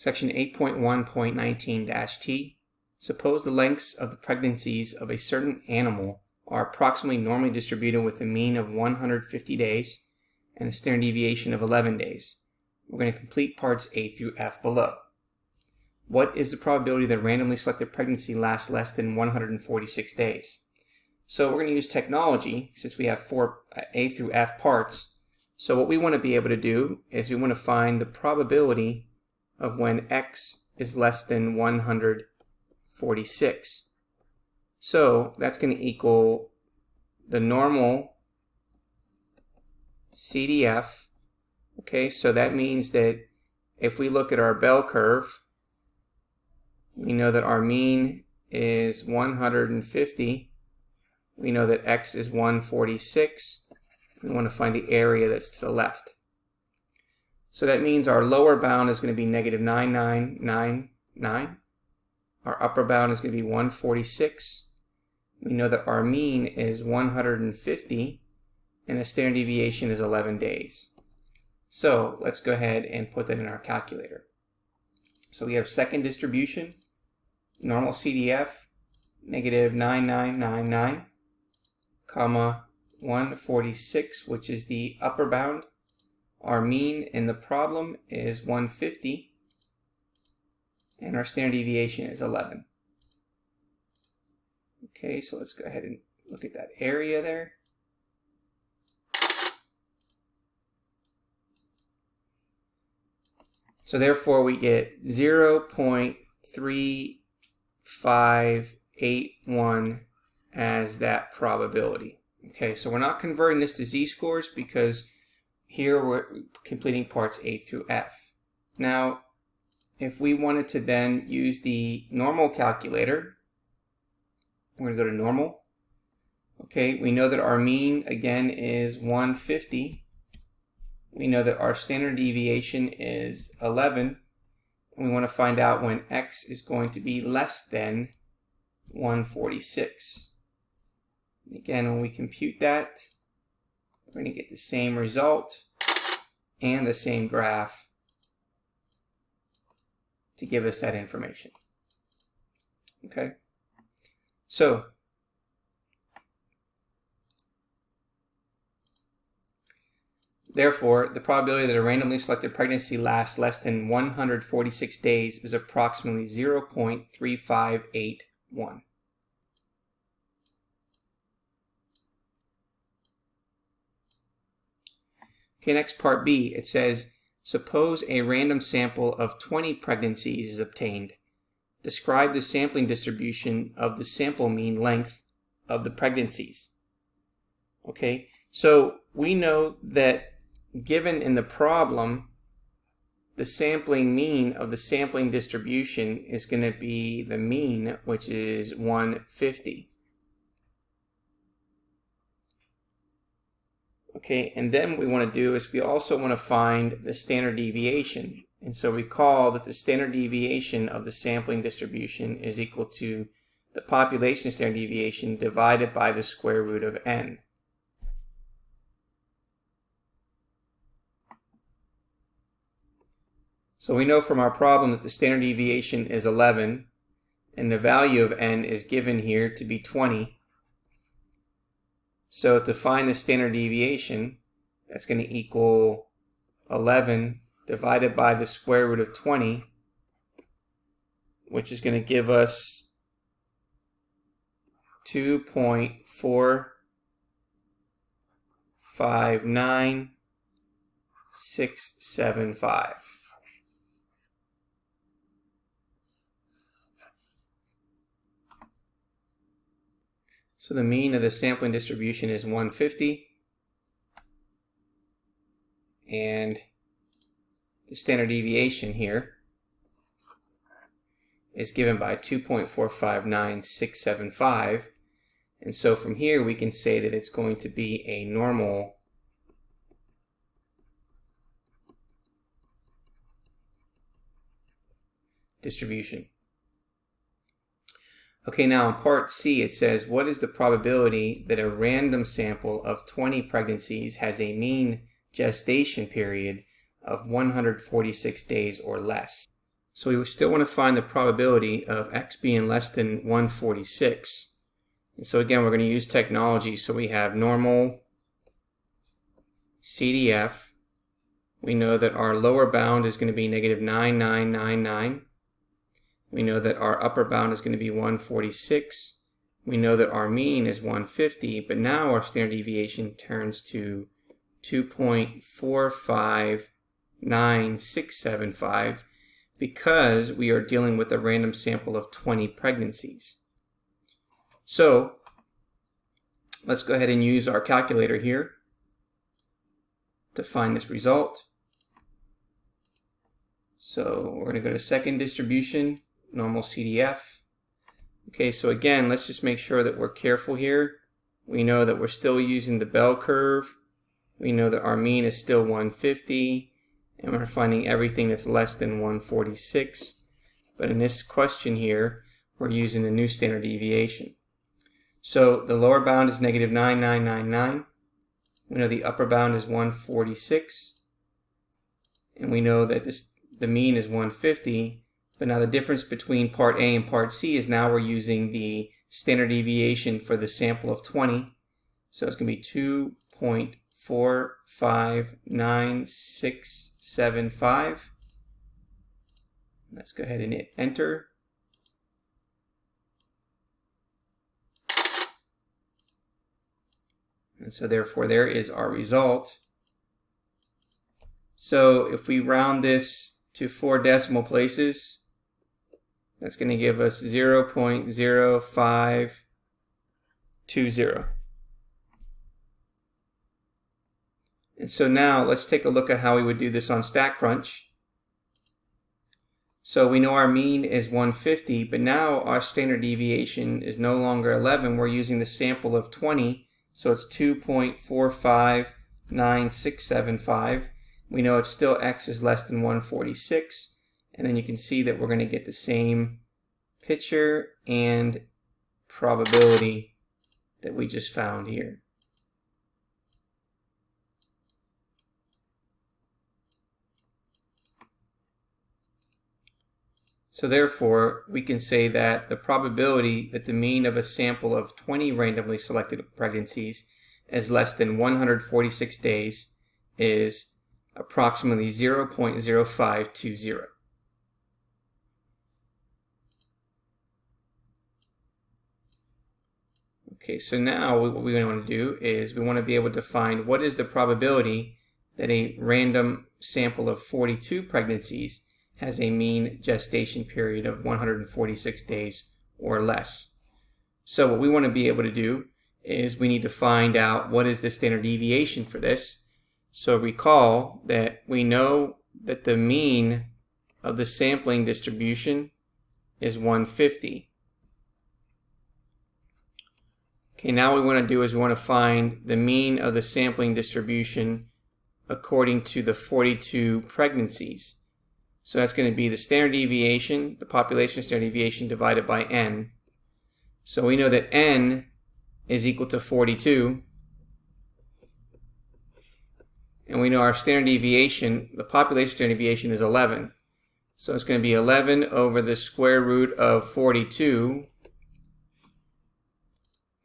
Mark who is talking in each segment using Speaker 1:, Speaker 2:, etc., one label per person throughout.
Speaker 1: Section 8.1.19-T. Suppose the lengths of the pregnancies of a certain animal are approximately normally distributed with a mean of 150 days and a standard deviation of 11 days. We're going to complete parts A through F below. What is the probability that a randomly selected pregnancy lasts less than 146 days? So we're going to use technology since we have 4 A through F parts. So what we want to be able to do is we want to find the probability of when X is less than 146. So that's going to equal the normal CDF. Okay, so that means that if we look at our bell curve, we know that our mean is 150. We know that X is 146. We want to find the area that's to the left. So that means our lower bound is going to be negative 9999. Our upper bound is going to be 146. We know that our mean is 150 and the standard deviation is 11 days. So let's go ahead and put that in our calculator. So we have second distribution, normal CDF, negative 9999, comma 146, which is the upper bound. Our mean in the problem is 150, and our standard deviation is 11. Okay, so let's go ahead and look at that area there. So therefore we get 0.3581 as that probability. Okay, so we're not converting this to z-scores because here we're completing parts A through F. Now, if we wanted to then use the normal calculator, we're going to go to normal. Okay, we know that our mean again is 150. We know that our standard deviation is 11. And we want to find out when X is going to be less than 146. And again, when we compute that, we're going to get the same result and the same graph to give us that information. Okay? So, therefore, the probability that a randomly selected pregnancy lasts less than 146 days is approximately 0.3581. Okay, next part B, it says, suppose a random sample of 20 pregnancies is obtained. Describe the sampling distribution of the sample mean length of the pregnancies. Okay, so we know that given in the problem, the sampling mean of the sampling distribution is going to be the mean, which is 150. Okay, and then what we want to do is we also want to find the standard deviation. And so recall that the standard deviation of the sampling distribution is equal to the population standard deviation divided by the square root of n. So we know from our problem that the standard deviation is 11 and the value of n is given here to be 20. So to find the standard deviation, that's going to equal 11 divided by the square root of 20, which is going to give us 2.459675. So the mean of the sampling distribution is 150, and the standard deviation here is given by 2.459675, and so from here we can say that it's going to be a normal distribution. Okay, now in part C it says, what is the probability that a random sample of 20 pregnancies has a mean gestation period of 146 days or less? So we still want to find the probability of x being less than 146. And so again, we're going to use technology. So we have normal CDF. We know that our lower bound is going to be negative 9999. We know that our upper bound is going to be 146. We know that our mean is 150, but now our standard deviation turns to 2.459675 because we are dealing with a random sample of 20 pregnancies. So let's go ahead and use our calculator here to find this result. So we're going to go to second distribution, normal CDF. Okay, so again, let's just make sure that we're careful here. We know that we're still using the bell curve. We know that our mean is still 150, and we're finding everything that's less than 146. But in this question here, we're using the new standard deviation. So the lower bound is negative 9999. We know the upper bound is 146. And we know that the mean is 150. But now the difference between part A and part C is now we're using the standard deviation for the sample of 20. So it's going to be 2.459675. Let's go ahead and hit enter. And so therefore there is our result. So if we round this to 4 decimal places, that's going to give us 0.0520. And so now let's take a look at how we would do this on StatCrunch. So we know our mean is 150, but now our standard deviation is no longer 11. We're using the sample of 20, so it's 2.459675. We know it's still x is less than 146. And then you can see that we're going to get the same picture and probability that we just found here. So therefore, we can say that the probability that the mean of a sample of 20 randomly selected pregnancies is less than 146 days is approximately 0.0520. Okay, so now what we want to do is we want to be able to find what is the probability that a random sample of 42 pregnancies has a mean gestation period of 146 days or less. So what we want to be able to do is we need to find out what is the standard deviation for this. So recall that we know that the mean of the sampling distribution is 150. Okay, now what we want to do is we want to find the mean of the sampling distribution according to the 42 pregnancies. So that's going to be the standard deviation, the population standard deviation divided by n. So we know that n is equal to 42. And we know our standard deviation, the population standard deviation is 11. So it's going to be 11 over the square root of 42.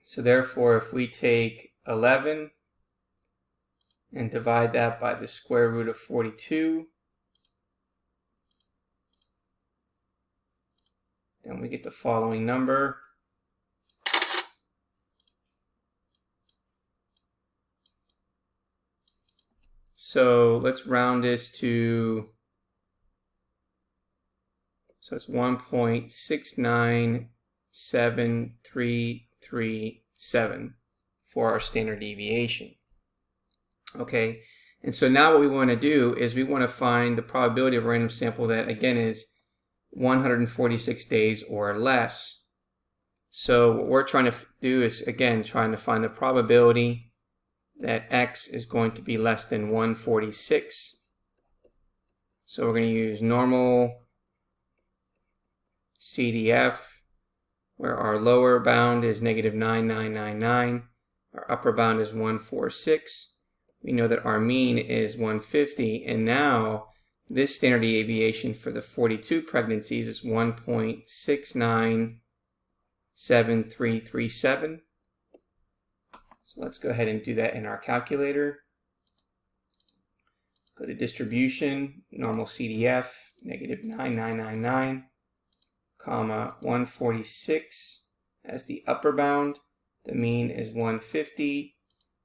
Speaker 1: So therefore, if we take 11 and divide that by the square root of 42, then we get the following number. So let's round this to, so it's 1.697337 for our standard deviation. Okay, and so now what we want to do is we want to find the probability of a random sample that again is 146 days or less. So what we're trying to do is again trying to find the probability that x is going to be less than 146. So we're going to use normal CDF, where our lower bound is negative 9999, our upper bound is 146. We know that our mean is 150, and now This standard deviation for the 42 pregnancies is 1.697337. So let's go ahead and do that in our calculator. Go to distribution, normal CDF, negative 9999, comma 146 as the upper bound. The mean is 150,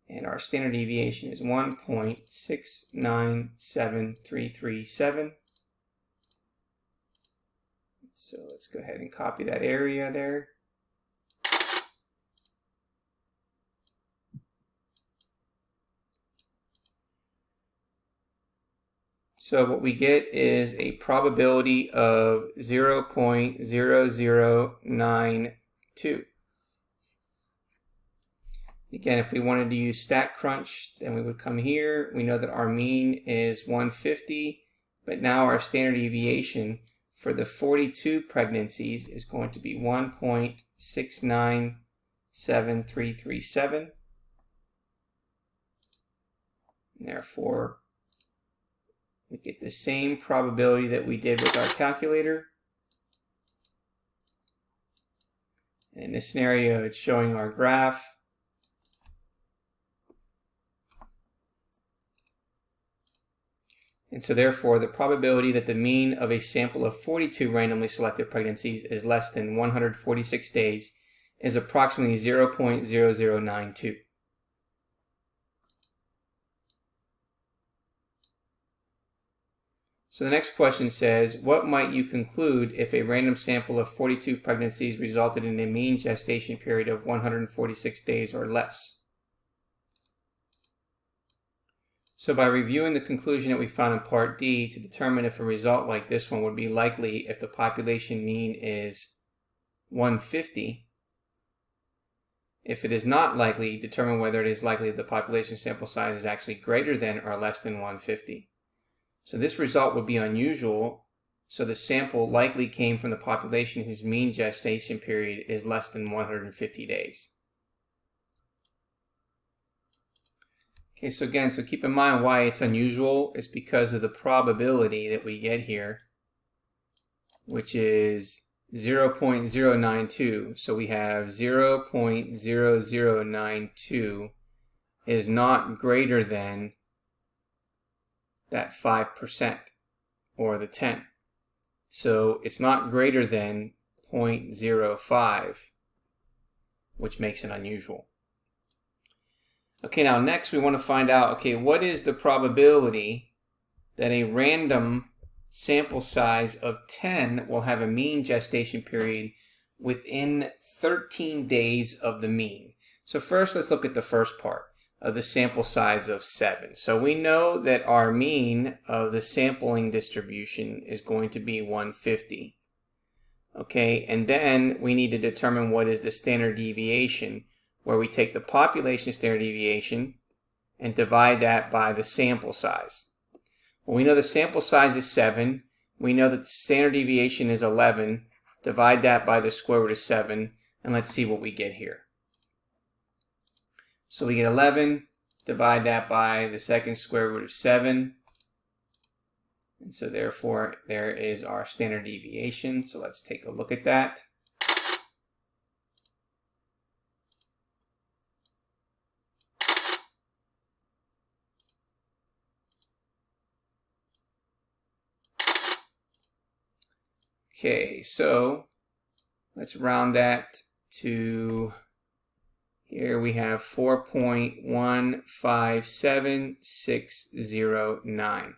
Speaker 1: and our standard deviation is 1.697337. So let's go ahead and copy that area there. So what we get is a probability of 0.0092. Again, if we wanted to use StatCrunch, then we would come here. We know that our mean is 150, but now our standard deviation for the 42 pregnancies is going to be 1.697337. Therefore, we get the same probability that we did with our calculator. And in this scenario, it's showing our graph. And so therefore, the probability that the mean of a sample of 42 randomly selected pregnancies is less than 146 days is approximately 0.0092. So the next question says, what might you conclude if a random sample of 42 pregnancies resulted in a mean gestation period of 146 days or less? So by reviewing the conclusion that we found in Part D to determine if a result like this one would be likely if the population mean is 150, if it is not likely, determine whether it is likely that the population sample size is actually greater than or less than 150. So this result would be unusual, so the sample likely came from the population whose mean gestation period is less than 150 days. Okay, so again, keep in mind why it's unusual. It's because of the probability that we get here, which is 0.092. So we have 0.0092 is not greater than that 5% or the 10. So it's not greater than 0.05, which makes it unusual. Okay, now next we want to find out, okay, what is the probability that a random sample size of 10 will have a mean gestation period within 13 days of the mean? So first let's look at the first part of the sample size of 7. So we know that our mean of the sampling distribution is going to be 150. Okay, and then we need to determine what is the standard deviation, where we take the population standard deviation and divide that by the sample size. Well, we know the sample size is 7. We know that the standard deviation is 11. Divide that by the square root of 7, and let's see what we get here. So we get 11, divide that by the second square root of 7. And so therefore, there is our standard deviation. So let's take a look at that. Okay, so let's round that to, here we have 4.157609.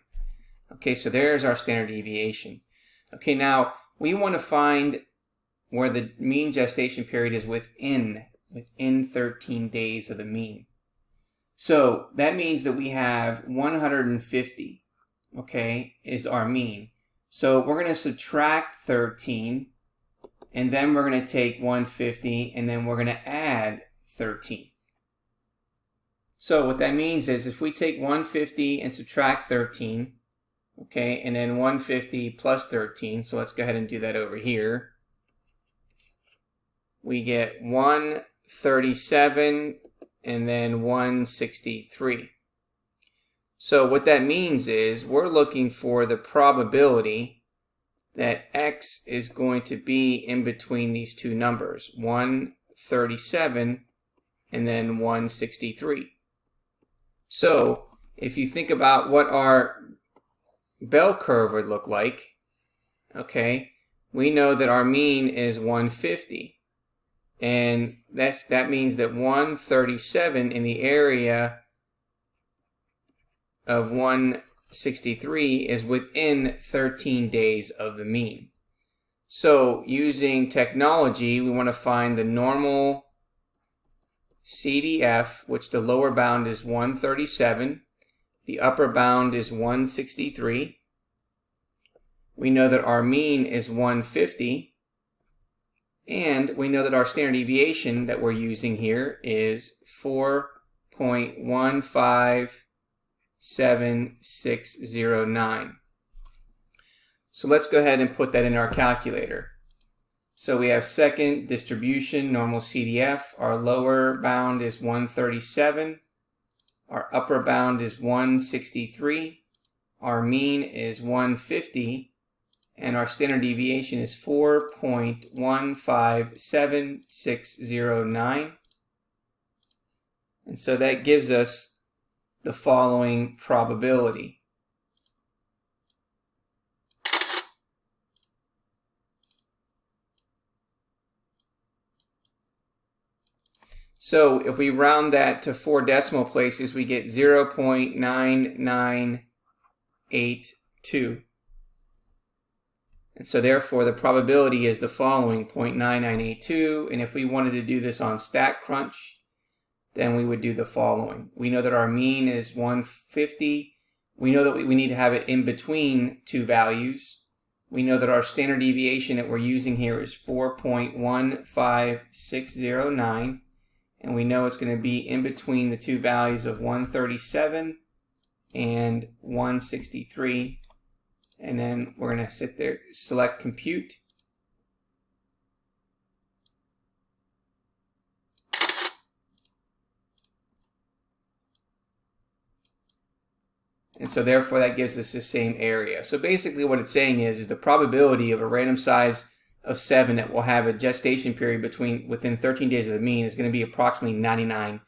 Speaker 1: Okay, so there's our standard deviation. Okay, now we want to find where the mean gestation period is within 13 days of the mean. So that means that we have 150, okay, is our mean. So we're going to subtract 13, and then we're going to take 150, and then we're going to add 13. So what that means is if we take 150 and subtract 13, okay, and then 150 plus 13, so let's go ahead and do that over here. We get 137 and then 163. So what that means is we're looking for the probability that x is going to be in between these two numbers, 137 and then 163. So if you think about what our bell curve would look like, okay, we know that our mean is 150. And that means that 137 in the area of 163 is within 13 days of the mean. So using technology, we want to find the normal CDF, which the lower bound is 137, the upper bound is 163. We know that our mean is 150, and we know that our standard deviation that we're using here is 4.15769. So let's go ahead and put that in our calculator. So we have second distribution, normal CDF. Our lower bound is 137. Our upper bound is 163. Our mean is 150. And our standard deviation is 4.15769. And so that gives us the following probability. So if we round that to 4 decimal places, we get 0.9982. And so therefore the probability is the following, 0.9982. And if we wanted to do this on StatCrunch, then we would do the following. We know that our mean is 150. We know that we need to have it in between two values. We know that our standard deviation that we're using here is 4.15609. And we know it's going to be in between the two values of 137 and 163. And then we're going to sit there, select compute. And so therefore that gives us the same area. So basically what it's saying is the probability of a random size of 7 that will have a gestation period within 13 days of the mean is going to be approximately 99%.